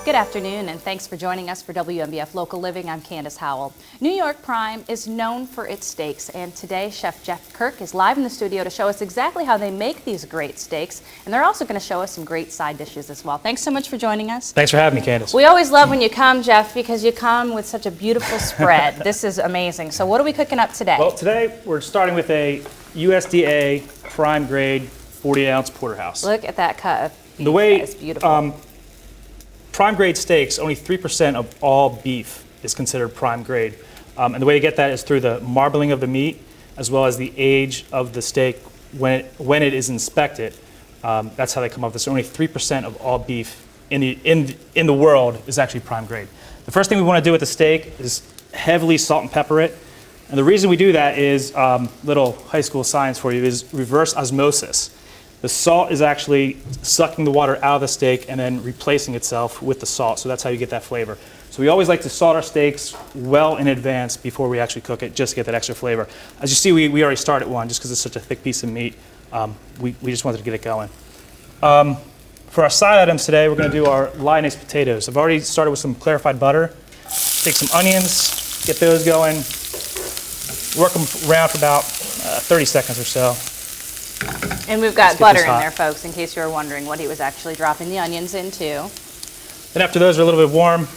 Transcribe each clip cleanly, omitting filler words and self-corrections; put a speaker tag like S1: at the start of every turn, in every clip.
S1: Good afternoon, and thanks for joining us for WMBF Local Living. I'm Candace Howell. New York Prime is known for its steaks, and today Chef Jef Kirk is live in the studio to show us exactly how they make these great steaks, and they're also going to show us some great side dishes as well. Thanks so much for joining us.
S2: Thanks for having me, Candace.
S1: We always love when you come, Jeff, because you come with such a beautiful spread. This is amazing. So what are we cooking up today?
S2: Well, today we're starting with a USDA prime grade 40-ounce porterhouse.
S1: Look at that cut.
S2: The way
S1: that is beautiful.
S2: Prime grade steaks, only 3% of all beef is considered prime grade. And the way to get that is through the marbling of the meat, as well as the age of the steak when it is inspected. That's how they come up with this. Only 3% of all beef in the world is actually prime grade. The first thing we want to do with the steak is heavily salt and pepper it. And the reason we do that is, little high school science for you, is reverse osmosis. The salt is actually sucking the water out of the steak and then replacing itself with the salt. So that's how you get that flavor. So we always like to salt our steaks well in advance before we actually cook it, just to get that extra flavor. As you see, we already started one just because it's such a thick piece of meat. We just wanted to get it going. For our side items today, we're going to do our lioness potatoes. I've already started with some clarified butter. Take some onions, get those going. Work them around for about 30 seconds or so.
S1: And we've got butter in there, folks, in case you were wondering what he was actually dropping the onions into.
S2: Then after those are a little bit warm,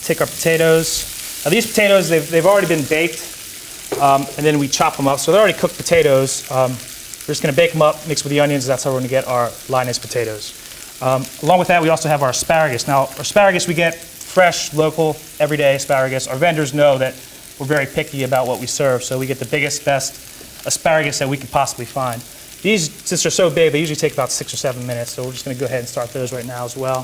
S2: take our potatoes. Now these potatoes, they've already been baked, and then we chop them up. So they're already cooked potatoes. We're just going to bake them up, mix with the onions. That's how we're going to get our lioness potatoes. Along with that, we also have our asparagus. Now, asparagus, we get fresh, local, everyday asparagus. Our vendors know that we're very picky about what we serve, so we get the biggest, best asparagus that we could possibly find. These, since they're so big, they usually take about 6 or 7 minutes, so we're just going to go ahead and start those right now as well.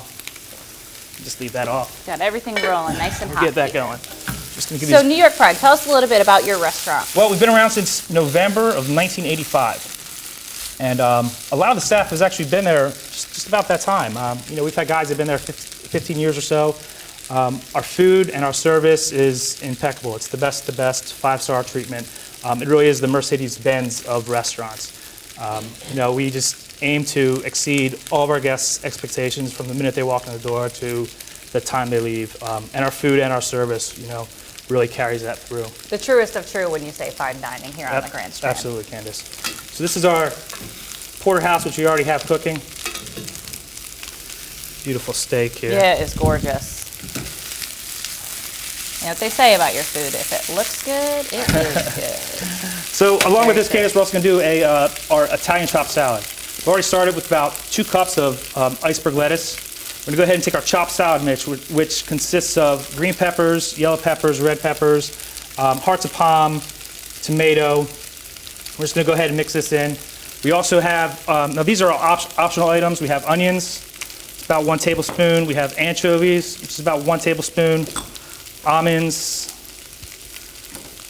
S2: Just leave that off.
S1: Got everything rolling nice and hot.
S2: Get that going. Just gonna give
S1: so New York Prime, tell us a little bit about your restaurant.
S2: Well, we've been around since November of 1985. And a lot of the staff has actually been there just about that time. We've had guys that have been there 15 years or so. Our food and our service is impeccable. It's the best, 5-star treatment. It really is the Mercedes-Benz of restaurants. We just aim to exceed all of our guests' expectations from the minute they walk in the door to the time they leave. And our food and our service, really carries that through.
S1: The truest of true when you say fine dining here on the Grand Strand.
S2: Absolutely, Candace. So this is our porterhouse, which we already have cooking. Beautiful steak here.
S1: Yeah, it's gorgeous. You know what they say about your food, if it looks good, it is good.
S2: So along with this, Candace, we're also going to do our Italian chopped salad. We've already started with about 2 cups of iceberg lettuce. We're going to go ahead and take our chopped salad mix, which consists of green peppers, yellow peppers, red peppers, hearts of palm, tomato. We're just going to go ahead and mix this in. We also have, now these are optional items. We have onions, it's about 1 tablespoon. We have anchovies, which is about 1 tablespoon. Almonds,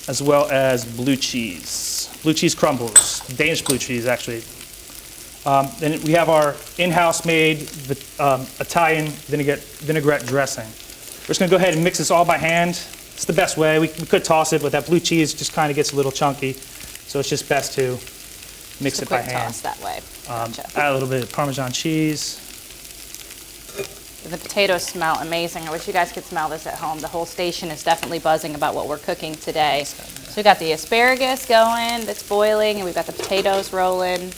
S2: as well as blue cheese crumbles, Danish blue cheese actually. Then we have our in-house made Italian vinaigrette dressing. We're just going to go ahead and mix this all by hand. It's the best way. We could toss it, but that blue cheese just kind of gets a little chunky, so it's just best to mix it by hand.
S1: Toss that way. Gotcha.
S2: Add a little bit of Parmesan cheese.
S1: The potatoes smell amazing. I wish you guys could smell this at home. The whole station is definitely buzzing about what we're cooking today. So we've got the asparagus going that's boiling, and we've got the potatoes rolling.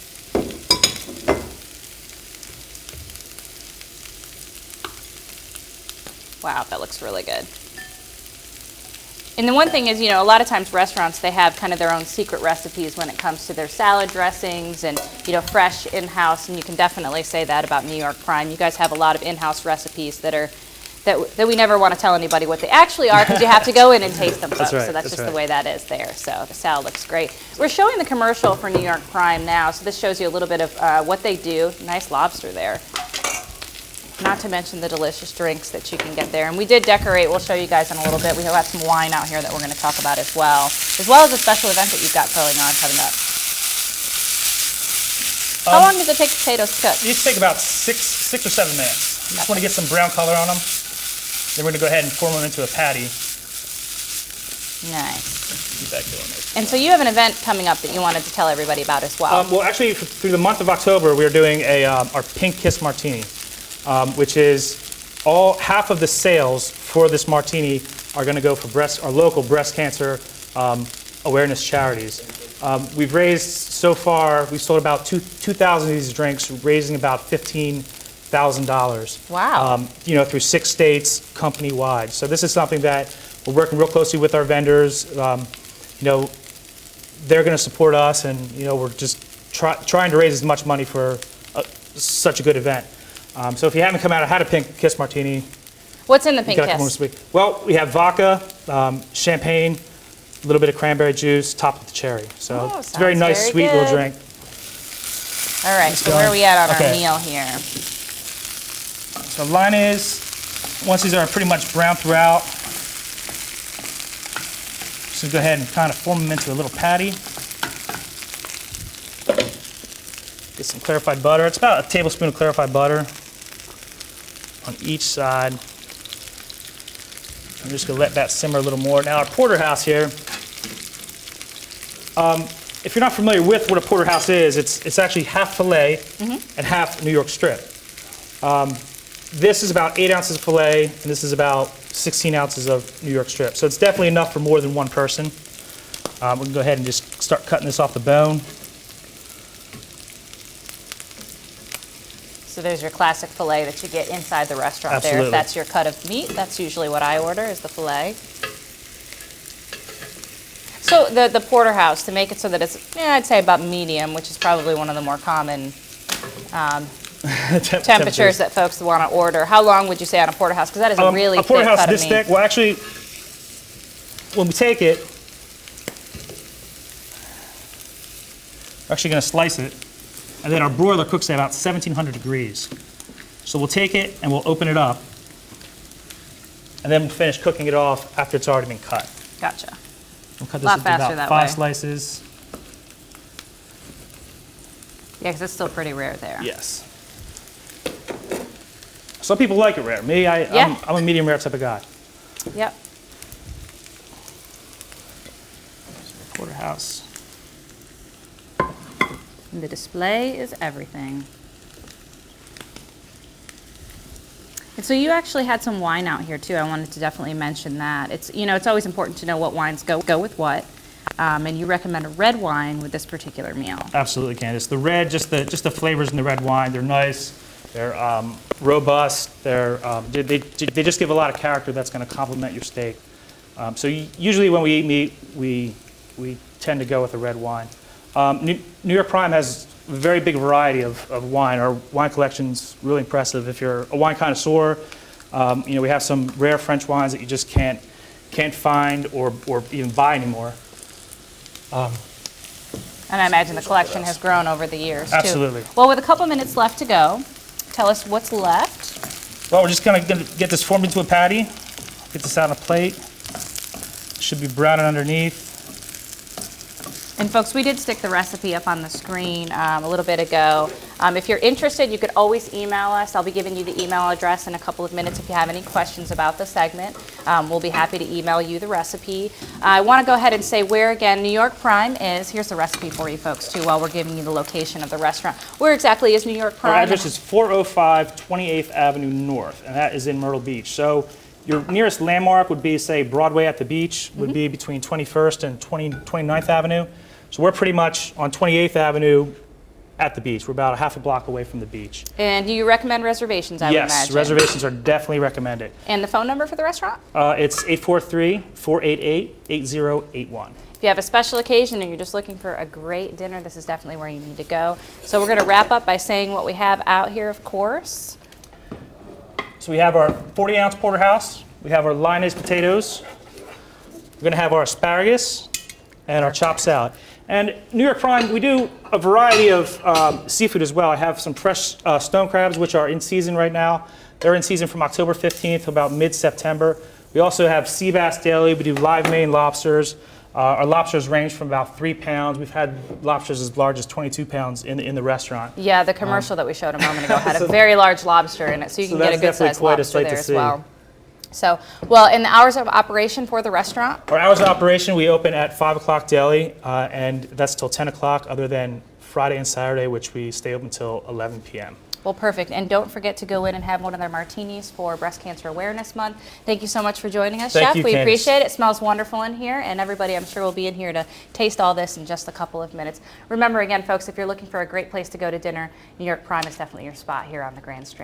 S1: Wow, that looks really good. And the one thing is, a lot of times restaurants, they have kind of their own secret recipes when it comes to their salad dressings and, fresh in-house, and you can definitely say that about New York Prime. You guys have a lot of in-house recipes that we never want to tell anybody what they actually are because you have to go in and taste them, folks.
S2: That's right,
S1: so that's just the way that is there. So the salad looks great. We're showing the commercial for New York Prime now, so this shows you a little bit of what they do. Nice lobster there. Not to mention the delicious drinks that you can get there. And we did decorate. We'll show you guys in a little bit. We have got some wine out here that we're going to talk about as well as a special event that you've got going on coming up. How long does it take potatoes to cook?
S2: These take about 6 or 7 minutes. Just want to get some brown color on them. Then we're going to go ahead and form them into a patty.
S1: Nice.
S2: Keep that going.
S1: And so you have an event coming up that you wanted to tell everybody about as well.
S2: Well, actually, through the month of October, we're doing our Pink Kiss Martini, which is half of the sales for this martini are going to go for our local breast cancer awareness charities. We've raised so far, we've sold about 2,000 of these drinks, raising about $15,000.
S1: Wow.
S2: Through 6 states, company-wide. So this is something that we're working real closely with our vendors. They're going to support us, and we're just trying to raise as much money for such a good event. So if you haven't come out and had a Pink Kiss Martini,
S1: what's in the Pink
S2: you gotta come
S1: Kiss?
S2: over this week. Well, we have vodka, champagne, a little bit of cranberry juice, topped with the cherry. So it's a very nice,
S1: very
S2: sweet
S1: good.
S2: little drink.
S1: All right, so where are we at on
S2: Okay.
S1: our meal here?
S2: So the line is, once these are pretty much brown throughout, just go ahead and kind of form them into a little patty. Get some clarified butter. It's about a tablespoon of clarified butter on each side. I'm just going to let that simmer a little more. Now our porterhouse here, if you're not familiar with what a porterhouse is, it's actually half filet and half New York strip. This is about 8 ounces of filet, and this is about 16 ounces of New York strip. So it's definitely enough for more than one person. We can go ahead and just start cutting this off the bone.
S1: So there's your classic filet that you get inside the restaurant there.
S2: Absolutely.
S1: If that's your cut of meat, that's usually what I order, is the filet. So the porterhouse, to make it so that it's, I'd say about medium, which is probably one of the more common temperatures that folks want to order. How long would you say on a porterhouse? Because that is a really
S2: a
S1: thick
S2: porterhouse
S1: cut of
S2: this
S1: meat.
S2: thick. Well, actually, when we take it, we're actually going to slice it, and then our broiler cooks at about 1,700 degrees. So we'll take it and we'll open it up, and then we'll finish cooking it off after it's already been cut.
S1: Gotcha.
S2: We'll cut
S1: A lot
S2: this into
S1: faster
S2: about
S1: that
S2: 5
S1: way.
S2: slices.
S1: Yeah, because it's still pretty rare there.
S2: Yes. Some people like it rare. Me,
S1: Yeah.
S2: I'm a medium rare type of guy.
S1: Yep.
S2: Porterhouse.
S1: And the display is everything. And so you actually had some wine out here too. I wanted to definitely mention that. It's always important to know what wines go with what. And you recommend a red wine with this particular meal.
S2: Absolutely, Candace. The red, just the flavors in the red wine. They're nice. They're robust. They just give a lot of character that's going to complement your steak. So usually when we eat meat, we tend to go with a red wine. New York Prime has a very big variety of wine. Our wine collection's really impressive. If you're a wine connoisseur, we have some rare French wines that you just can't find or even buy anymore.
S1: And I imagine the collection has grown over the years too.
S2: Absolutely.
S1: Well, with a couple minutes left to go, tell us what's left.
S2: Well, we're just going to get this formed into a patty. Get this out on a plate. Should be browning underneath.
S1: And folks, we did stick the recipe up on the screen a little bit ago. If you're interested, you could always email us. I'll be giving you the email address in a couple of minutes if you have any questions about the segment. We'll be happy to email you the recipe. I want to go ahead and say where, again, New York Prime is. Here's the recipe for you folks, too, while we're giving you the location of the restaurant. Where exactly is New York Prime?
S2: Our address is 405 28th Avenue North, and that is in Myrtle Beach. So your nearest landmark would be, say, Broadway at the beach, would be between 21st and 29th Avenue. So we're pretty much on 28th Avenue at the beach. We're about a half a block away from the beach.
S1: And do you recommend reservations, I would imagine?
S2: Yes, reservations are definitely recommended.
S1: And the phone number for the restaurant?
S2: It's 843-488-8081.
S1: If you have a special occasion and you're just looking for a great dinner, this is definitely where you need to go. So we're going to wrap up by saying what we have out here, of course.
S2: So we have our 40-ounce porterhouse. We have our lioness potatoes. We're going to have our asparagus and our chopped salad. And New York Prime, we do a variety of seafood as well. I have some fresh stone crabs, which are in season right now. They're in season from October 15th to about mid-September. We also have sea bass daily. We do live Maine lobsters. Our lobsters range from about 3 pounds. We've had lobsters as large as 22 pounds in the restaurant.
S1: Yeah, the commercial that we showed a moment ago had a very large lobster in it, so you can get a good sized lobster there as well. So, well, in the hours of operation for the restaurant?
S2: Our hours of operation, we open at 5 o'clock daily, and that's till 10 o'clock, other than Friday and Saturday, which we stay open till 11 p.m.
S1: Well, perfect. And don't forget to go in and have one of their martinis for Breast Cancer Awareness Month. Thank you so much for joining us,
S2: Thank
S1: Chef.
S2: you,
S1: We
S2: Candace.
S1: appreciate it. It smells wonderful in here, and everybody, I'm sure, will be in here to taste all this in just a couple of minutes. Remember, again, folks, if you're looking for a great place to go to dinner, New York Prime is definitely your spot here on the Grand Strand.